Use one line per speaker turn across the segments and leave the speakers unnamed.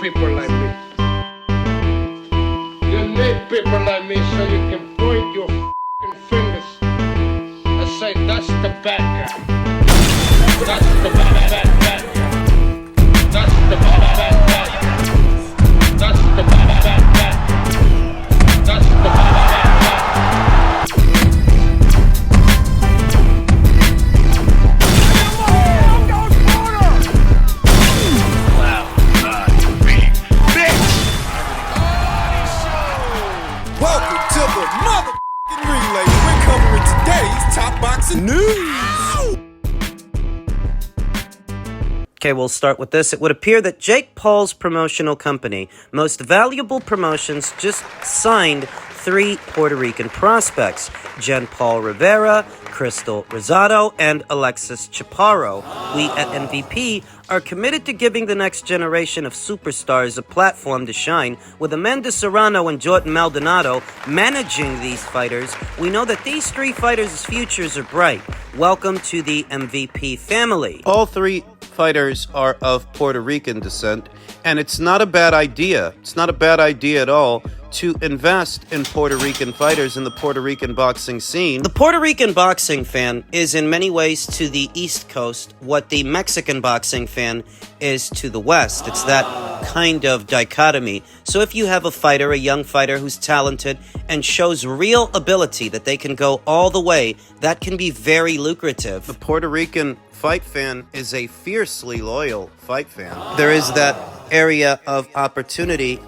people like me. You need people like me so you can point your f***ing fingers and say, that's the bad guy. That's the bad guy. That's the bad guy. That's the bad guy. That's the bad guy.
Welcome to the motherfucking relay. We're covering today's top boxing news.
Okay, we'll start with this. It would appear that Jake Paul's promotional company, Most Valuable Promotions, just signed 3 Puerto Rican prospects: Jen Paul Rivera, Crystal Rosado, and Alexis Chaparro. We at MVP are committed to giving the next generation of superstars a platform to shine. With Amanda Serrano and Jordan Maldonado managing these fighters, we know that these 3 fighters' futures are bright. Welcome to the MVP family. All 3 fighters are of Puerto Rican descent, and it's not a bad idea. It's not a bad idea at all to invest in Puerto Rican fighters in the Puerto Rican boxing scene. The Puerto Rican boxing fan is in many ways to the East Coast what the Mexican boxing fan is to the West. It's that kind of dichotomy. So if you have a fighter, a young fighter who's talented and shows real ability that they can go all the way, that can be very lucrative. The Puerto Rican fight fan is a fiercely loyal fight fan. There is that area of opportunity.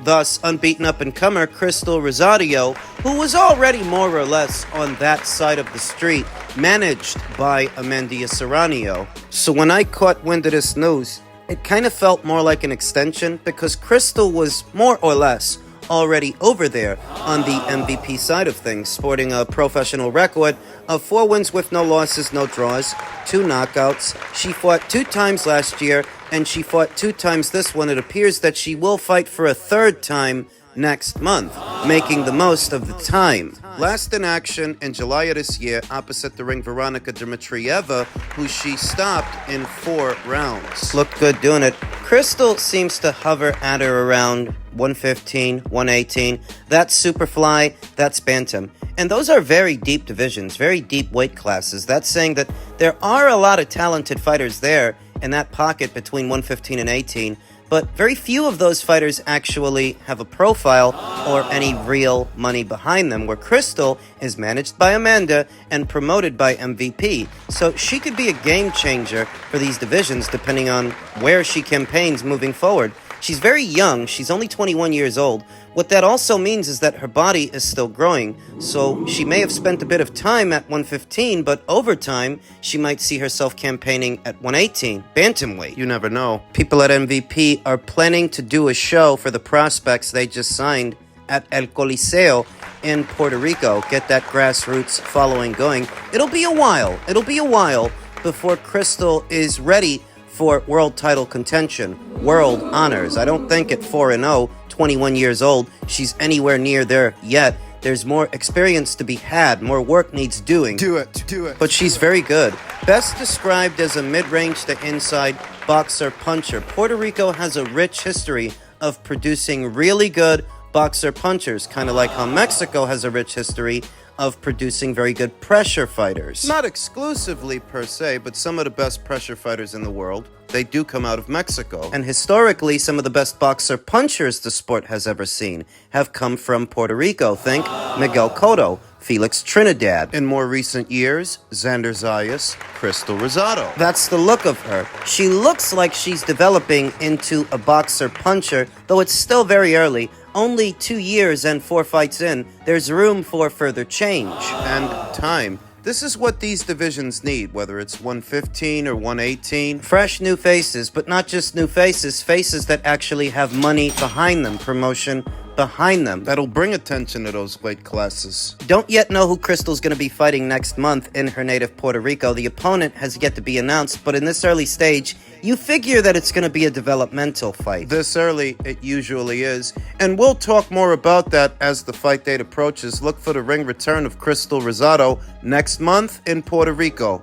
Thus, unbeaten up-and-comer Crystal Rosado, who was already more or less on that side of the street, managed by Amanda Serrano. So when I caught wind of this news, it kind of felt more like an extension, because Crystal was more or less already over there on the MVP side of things, sporting a professional record of 4 wins with no losses, no draws, 2 knockouts. She fought 2 times last year, and she fought 2 times this one. It appears that she will fight for a 3rd time next month, making the most of the time. Last in action in July of this year, opposite the ring, Veronica Dmitrieva, who she stopped in 4 rounds. Looked good doing it. Crystal seems to hover at her around 115, 118. That's Superfly, that's Bantam. And those are very deep divisions, very deep weight classes. That's saying that there are a lot of talented fighters there in that pocket between 115 and 18, but very few of those fighters actually have a profile or any real money behind them, where Crystal is managed by Amanda and promoted by MVP. So she could be a game changer for these divisions depending on where she campaigns moving forward. She's very young. She's only 21 years old. What that also means is that her body is still growing, so she may have spent a bit of time at 115, but over time, she might see herself campaigning at 118, bantamweight. You never know. People at MVP are planning to do a show for the prospects they just signed at El Coliseo in Puerto Rico. Get that grassroots following going. It'll be a while before Crystal is ready for world title contention, world honors. I don't think at 4-0, 21 years old, she's anywhere near there yet. There's more experience to be had, more work needs doing.
Do it.
But she's very good. Best described as a mid-range to inside boxer puncher. Puerto Rico has a rich history of producing really good boxer punchers, kind of like how Mexico has a rich history of producing very good pressure fighters. Not exclusively per se, but some of the best pressure fighters in the world, they do come out of Mexico. And historically, some of the best boxer punchers the sport has ever seen have come from Puerto Rico. Think Miguel Cotto, Felix Trinidad. In more recent years, Xander Zayas, Crystal Rosado. That's the look of her. She looks like she's developing into a boxer puncher, though it's still very early. Only 2 years and 4 fights in, there's room for further change. And time. This is what these divisions need, whether it's 115 or 118. Fresh new faces, but not just new faces, faces that actually have money behind them, promotion behind them. That'll bring attention to those weight classes. Don't yet know who Crystal's going to be fighting next month in her native Puerto Rico. The opponent has yet to be announced, but in this early stage, you figure that it's going to be a developmental fight. This early, it usually is. And we'll talk more about that as the fight date approaches. Look for the ring return of Crystal Rosado next month in Puerto Rico.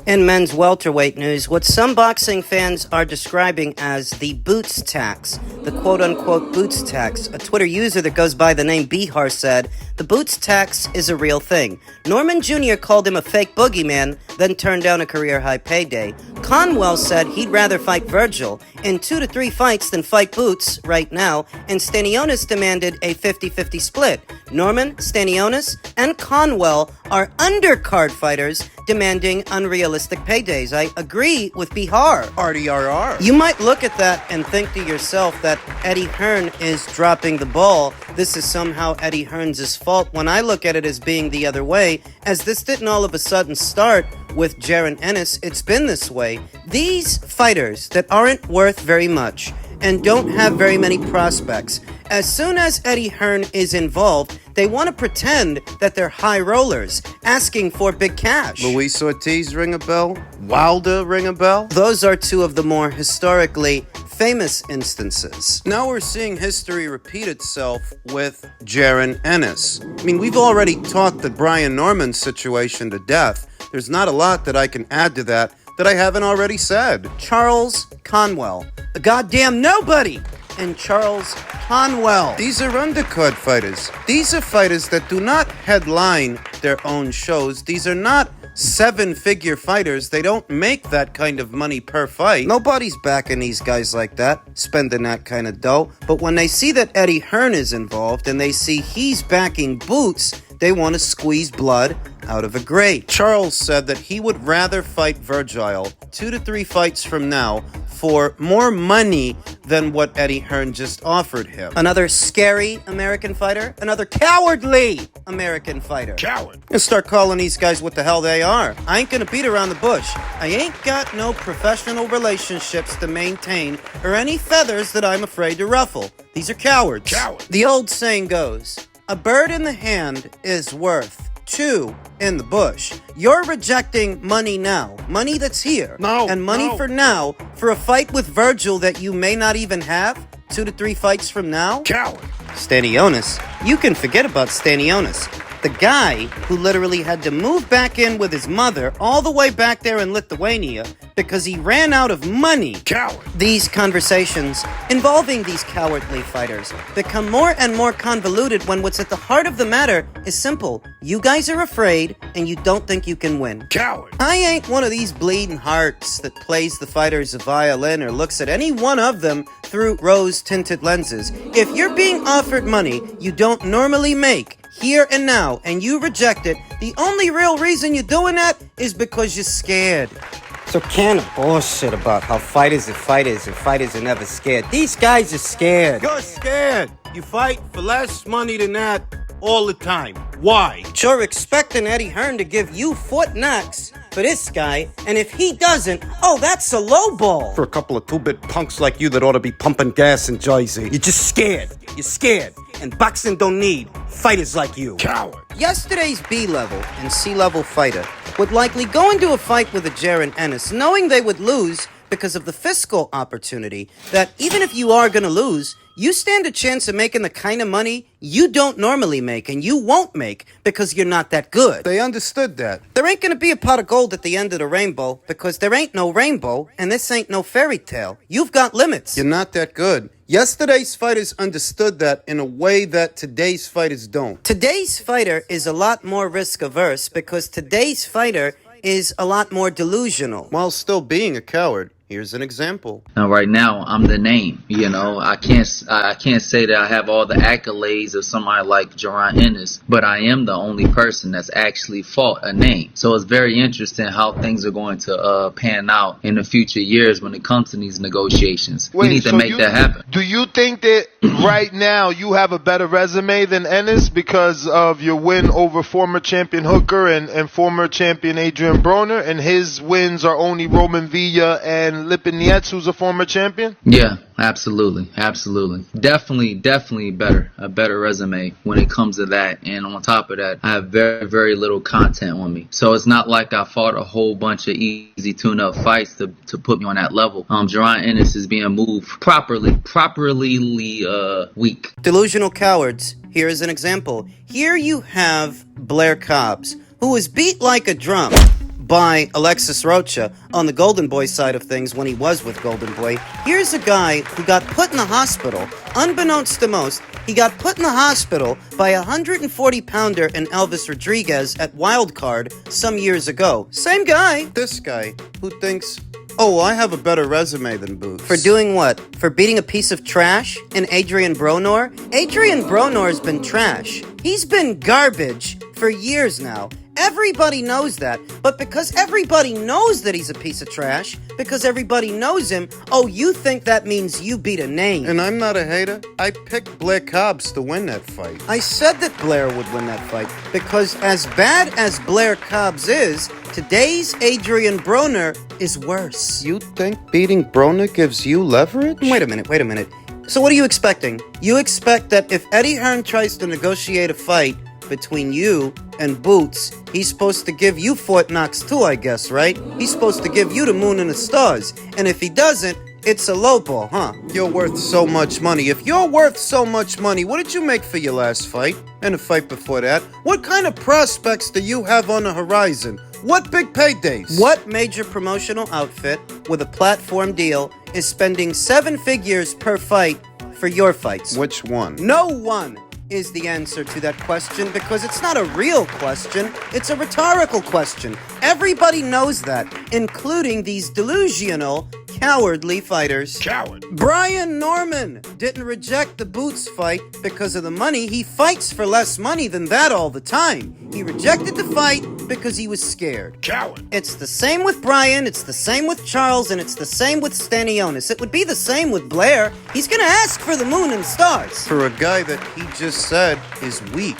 In men's welterweight news, what some boxing fans are describing as the boots tax, the quote-unquote boots tax. A Twitter user that goes by the name Bihar said, the boots tax is a real thing. Norman Jr. called him a fake boogeyman, then turned down a career-high payday. Conwell said he'd rather fight Virgil in 2 to 3 fights than fight Boots right now, and Stanionis demanded a 50-50 split. Norman, Stanionis, and Conwell are undercard fighters demanding unrealistic paydays. I agree with Bihar.
RDRR.
You might look at that and think to yourself that Eddie Hearn is dropping the ball. This is somehow Eddie Hearn's fault, when I look at it as being the other way, as this didn't all of a sudden start with Jaron Ennis. It's been this way. These fighters that aren't worth very much and don't have very many prospects, as soon as Eddie Hearn is involved, they want to pretend that they're high rollers, asking for big cash.
Luis Ortiz ring a bell? Wilder ring a bell?
Those are two of the more historically famous instances.
Now we're seeing history repeat itself with Jaron Ennis. I mean, we've already talked the Brian Norman situation to death. There's not a lot that I can add to that I haven't already said.
Charles Conwell, a goddamn nobody, and Charles Conwell.
These are undercard fighters. These are fighters that do not headline their own shows. These are not 7-figure fighters. They don't make that kind of money per fight.
Nobody's backing these guys like that, spending that kind of dough. But when they see that Eddie Hearn is involved and they see he's backing Boots, they want to squeeze blood out of a grate.
Charles said that he would rather fight Virgil 2 to 3 fights from now for more money than what Eddie Hearn just offered him.
Another scary American fighter, another cowardly American fighter.
Coward. And start calling these guys what the hell they are. I ain't gonna beat around the bush. I ain't got no professional relationships to maintain or any feathers that I'm afraid to ruffle. These are cowards.
Coward.
The old saying goes, a bird in the hand is worth 2 in the bush. You're rejecting money now, money that's here, and money for now, for a fight with Virgil that you may not even have 2 to 3 fights from now?
Coward.
Stanionis, you can forget about Stanionis. The guy who literally had to move back in with his mother all the way back there in Lithuania because he ran out of money.
Coward.
These conversations involving these cowardly fighters become more and more convoluted when what's at the heart of the matter is simple. You guys are afraid and you don't think you can win.
Coward.
I ain't one of these bleeding hearts that plays the fighters a violin or looks at any one of them through rose-tinted lenses. If you're being offered money you don't normally make here and now, and you reject it, the only real reason you're doing that is because you're scared. So can of bullshit about how fighters are fighters and fighters are never scared. These guys are scared.
You're scared. You fight for less money than that all the time. Why?
You're expecting Eddie Hearn to give you foot knocks for this guy, and if he doesn't, oh, that's a low ball.
For a couple of 2-bit punks like you that ought to be pumping gas in Jersey.
You're just scared. You're scared. And boxing don't need fighters like you.
Coward.
Yesterday's B-level and C-level fighter would likely go into a fight with a Jaron Ennis, knowing they would lose because of the fiscal opportunity that even if you are going to lose, you stand a chance of making the kind of money you don't normally make and you won't make because you're not that good.
They understood that.
There ain't gonna be a pot of gold at the end of the rainbow because there ain't no rainbow and this ain't no fairy tale. You've got limits.
You're not that good. Yesterday's fighters understood that in a way that today's fighters don't.
Today's fighter is a lot more risk averse because today's fighter is a lot more delusional.
While still being a coward. Here's an example.
Now, right now, I'm the name. You know, I can't say that I have all the accolades of somebody like Jaron Ennis, but I am the only person that's actually fought a name. So it's very interesting how things are going to pan out in the future years when it comes to these negotiations. We need to make that happen.
Do you think that right now you have a better resume than Ennis because of your win over former champion Hooker and former champion Adrian Broner, and his wins are only Roman Villa and Lipinets, who's a former champion?
Yeah, absolutely. Definitely a better resume when it comes to that. And on top of that, I have very, very little content on me. So it's not like I fought a whole bunch of easy tune-up fights to put me on that level. Jaron Ennis is being moved properly weak.
Delusional cowards. Here is an example. Here you have Blair Cobbs, who was beat like a drum. by Alexis Rocha on the Golden Boy side of things when he was with Golden Boy. Here's a guy who got put in the hospital, unbeknownst to most. He got put in the hospital by a 140-pounder in Elvis Rodriguez at Wildcard some years ago. Same guy.
This guy who thinks, oh, I have a better resume than Boots.
For doing what? For beating a piece of trash in Adrian Bronor? Adrian Bronor's been trash. He's been garbage for years now. Everybody knows that, but because everybody knows that he's a piece of trash, because everybody knows him, oh, you think that means you beat a name.
And I'm not a hater. I picked Blair Cobbs to win that fight.
I said that Blair would win that fight, because as bad as Blair Cobbs is, today's Adrian Broner is worse.
You think beating Broner gives you leverage?
Wait a minute. So what are you expecting? You expect that if Eddie Hearn tries to negotiate a fight between you and Boots, he's supposed to give you Fort Knox too, I guess, right? He's supposed to give you the moon and the stars. And if he doesn't, it's a low ball, huh?
You're worth so much money. If you're worth so much money, what did you make for your last fight? And the fight before that? What kind of prospects do you have on the horizon? What big paydays?
What major promotional outfit with a platform deal is spending 7 figures per fight for your fights?
Which one?
No one is the answer to that question, because it's not a real question, it's a rhetorical question. Everybody knows that, including these delusional, cowardly fighters.
Coward.
Brian Norman didn't reject the Boots fight because of the money. He fights for less money than that all the time. He rejected the fight because he was scared.
Coward.
It's the same with Brian, it's the same with Charles, and it's the same with Stanionis. It would be the same with Blair. He's gonna ask for the moon and stars.
For a guy that he just said is weak.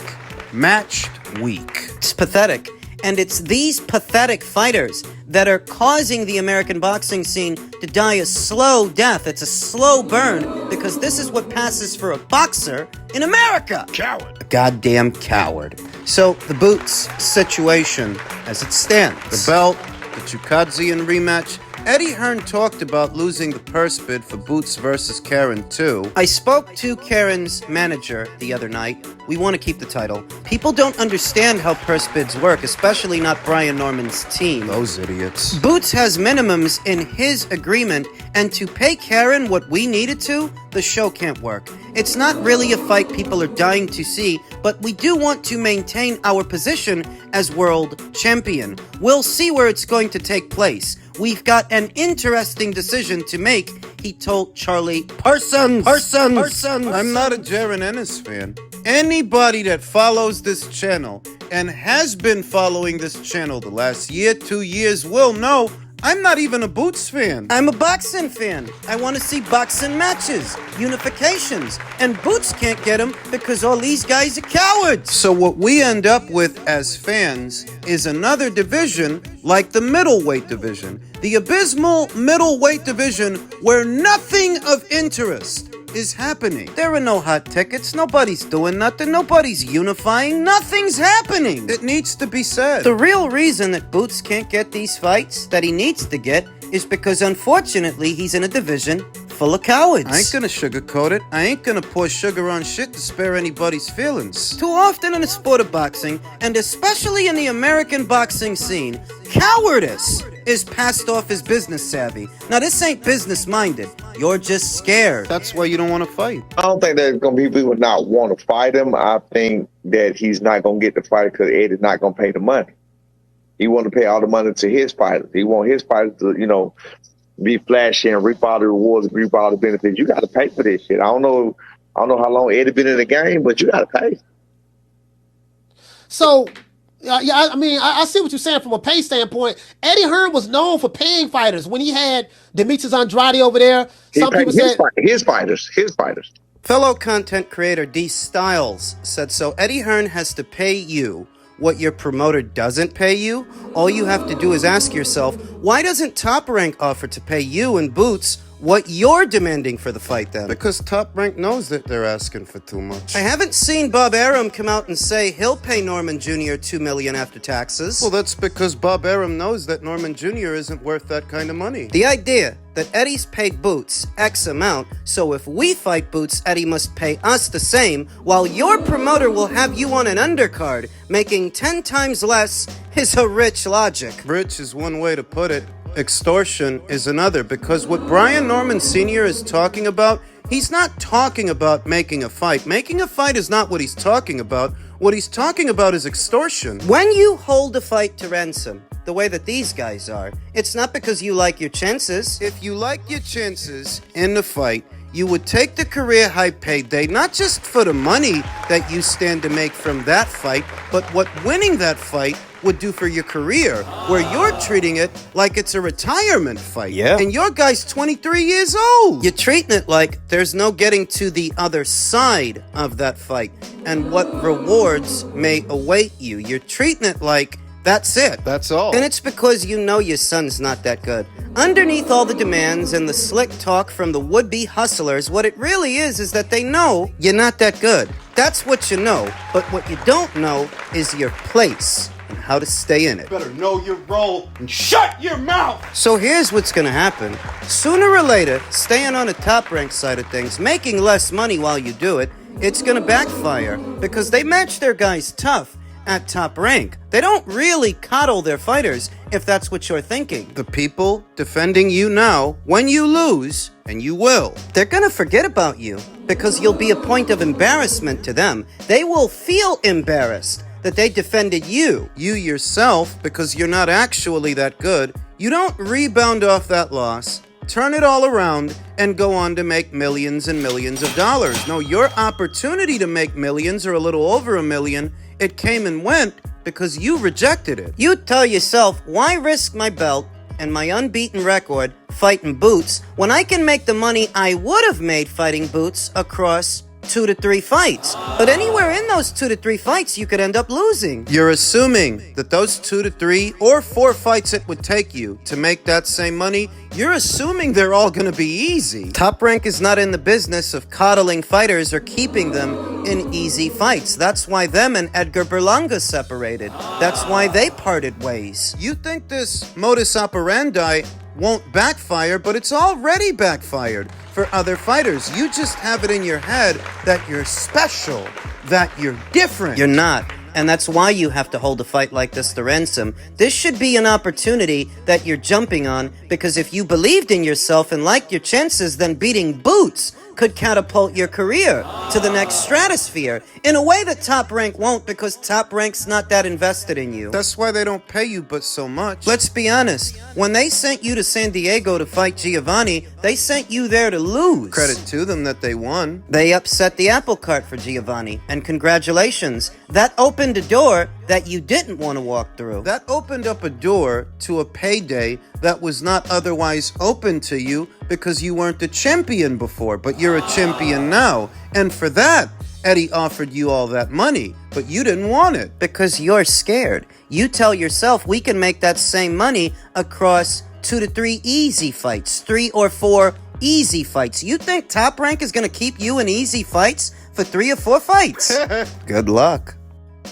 Matched weak.
It's pathetic. And it's these pathetic fighters that are causing the American boxing scene to die a slow death. It's a slow burn, because this is what passes for a boxer in America.
Coward.
A goddamn coward. So, the Boots situation as it stands.
The belt, the Chukadzian rematch. Eddie Hearn talked about losing the purse bid for Boots versus Karen too.
I spoke to Karen's manager the other night. We want to keep the title. People don't understand how purse bids work, especially not Brian Norman's team.
Those idiots.
Boots has minimums in his agreement, and to pay Karen what we needed to, the show can't work. It's not really a fight people are dying to see, but we do want to maintain our position as world champion. We'll see where it's going to take place. We've got an interesting decision to make, he told Charlie Parsons.
I'm not a Jaron Ennis fan. Anybody that follows this channel and has been following this channel the last year, 2 years will know I'm not even a Boots fan.
I'm a boxing fan. I want to see boxing matches, unifications, and Boots can't get them because all these guys are cowards.
So what we end up with as fans is another division like the middleweight division. The abysmal middleweight division where nothing of interest is happening.
There are no hot tickets. Nobody's doing nothing. Nobody's unifying. Nothing's happening.
It needs to be said.
The real reason that Boots can't get these fights that he needs to get is because, unfortunately, he's in a division full of cowards.
I ain't gonna sugarcoat it. I ain't gonna pour sugar on shit to spare anybody's feelings.
Too often in the sport of boxing, and especially in the American boxing scene, cowardice is passed off as business savvy. Now, this ain't business-minded. You're just scared.
That's why you don't want to fight.
I don't think there's going to be people not want to fight him. I think that he's not going to get the fight because Ed is not going to pay the money. He want to pay all the money to his fighters. He want his fighters to, be flashy and reap all the rewards, reap all the benefits. You got to pay for this shit. I don't know how long Eddie been in the game, but you got to pay.
So, I see what you're saying from a pay standpoint. Eddie Hearn was known for paying fighters. When he had Demetrius Andrade over there, some people said
his fighters.
Fellow content creator D Styles said, so Eddie Hearn has to pay you what your promoter doesn't pay you. All you have to do is ask yourself, why doesn't Top Rank offer to pay you and Boots what you're demanding for the fight then.
Because Top Rank knows that they're asking for too much.
I haven't seen Bob Arum come out and say he'll pay Norman Jr. $2 million after taxes.
Well, that's because Bob Arum knows that Norman Jr. isn't worth that kind of money.
The idea that Eddie's paid Boots X amount, so if we fight Boots, Eddie must pay us the same, while your promoter will have you on an undercard, making 10 times less, is a rich logic.
Rich is one way to put it. Extortion is another, because what Brian Norman Sr. is talking about, he's not talking about making a fight. Making a fight is not what he's talking about. What he's talking about is extortion.
When you hold a fight to ransom, the way that these guys are, it's not because you like your chances.
If you like your chances in the fight, you would take the career high payday, not just for the money that you stand to make from that fight, but what winning that fight would do for your career, where you're treating it like it's a retirement fight.
Yeah.
And your guy's 23 years old.
You're treating it like there's no getting to the other side of that fight and what rewards may await you. You're treating it like that's it.
That's all.
And it's because you know your son's not that good. Underneath all the demands and the slick talk from the would-be hustlers, what it really is that they know you're not that good. That's what you know. But what you don't know is your place and how to stay in it.
Better know your role and shut your mouth.
So here's what's gonna happen. Sooner or later, staying on the top rank side of things, making less money while you do it, it's gonna backfire because they match their guys tough at top rank. They don't really coddle their fighters, if that's what you're thinking.
The people defending you now, when you lose, and you will,
They're gonna forget about you because you'll be a point of embarrassment to them. They will feel embarrassed that they defended you.
you yourself, because you're not actually that good, you don't rebound off that loss, turn it all around, and go on to make millions and millions of dollars. No, your opportunity to make millions, or a little over $1 million, it came and went because you rejected it.
You tell yourself, why risk my belt and my unbeaten record fighting Boots when I can make the money I would have made fighting Boots across 2 to 3 fights? But anywhere in those 2 to 3 fights, you could end up losing.
You're assuming that those 2 to 3 or 4 fights it would take you to make that same money, you're assuming they're all gonna be easy.
Top Rank is not in the business of coddling fighters or keeping them in easy fights. That's why them and Edgar Berlanga separated. That's why they parted ways.
You think this modus operandi won't backfire, but it's already backfired for other fighters. You just have it in your head that you're special, that you're different.
You're not. And that's why you have to hold a fight like this to ransom. This should be an opportunity that you're jumping on, because if you believed in yourself and liked your chances, then beating Boots could catapult your career to the next stratosphere in a way that Top Rank won't, because Top Rank's not that invested in you.
That's why they don't pay you but so much.
Let's be honest. When they sent you to San Diego to fight Giovanni, they sent you there to lose.
Credit to them that they won.
They upset the apple cart for Giovanni, and congratulations. That opened a door that you didn't want to walk through.
That opened up a door to a payday that was not otherwise open to you because you weren't a champion before, but you're a champion now. And for that, Eddie offered you all that money, but you didn't want it.
Because you're scared. You tell yourself we can make that same money across 2 to 3 easy fights, 3 or 4 easy fights. You think Top Rank is going to keep you in easy fights for 3 or 4 fights?
Good luck.